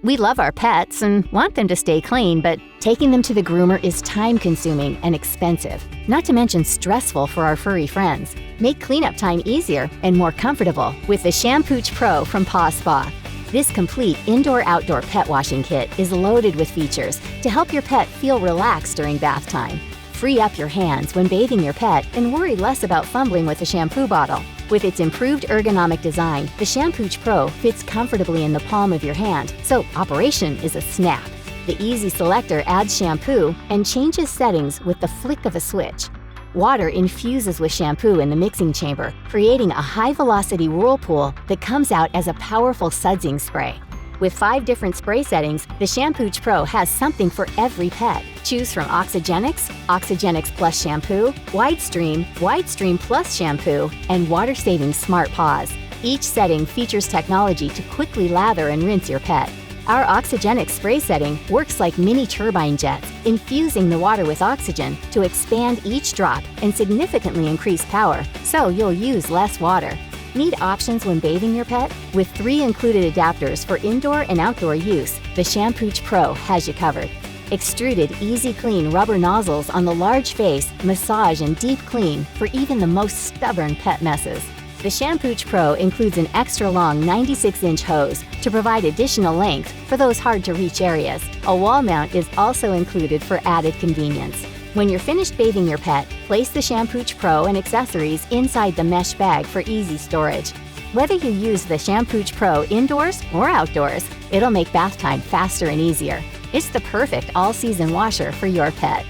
We love our pets and want them to stay clean, but taking them to the groomer is time-consuming and expensive, not to mention stressful for our furry friends. Make cleanup time easier and more comfortable with the ShampoochPro from PawSpa. This complete indoor-outdoor pet washing kit is loaded with features to help your pet feel relaxed during bath time. Free up your hands when bathing your pet and worry less about fumbling with a shampoo bottle. With its improved ergonomic design, the ShampoochPro fits comfortably in the palm of your hand, so operation is a snap. The easy selector adds shampoo and changes settings with the flick of a switch. Water infuses with shampoo in the mixing chamber, creating a high-velocity whirlpool that comes out as a powerful sudsing spray. With 5 different spray settings, the ShampoochPro has something for every pet. Choose from Oxygenics, Oxygenics Plus Shampoo, Widestream, Widestream Plus Shampoo, and water-saving Smart Paws. Each setting features technology to quickly lather and rinse your pet. Our Oxygenics spray setting works like mini turbine jets, infusing the water with oxygen to expand each drop and significantly increase power, so you'll use less water. Need options when bathing your pet? With 3 included adapters for indoor and outdoor use, the ShampoochPro has you covered. Extruded, easy clean rubber nozzles on the large face massage and deep clean for even the most stubborn pet messes. The ShampoochPro includes an extra long 96-inch hose to provide additional length for those hard-to-reach areas. A wall mount is also included for added convenience. When you're finished bathing your pet, place the ShampoochPro and accessories inside the mesh bag for easy storage. Whether you use the ShampoochPro indoors or outdoors, it'll make bath time faster and easier. It's the perfect all-season washer for your pet.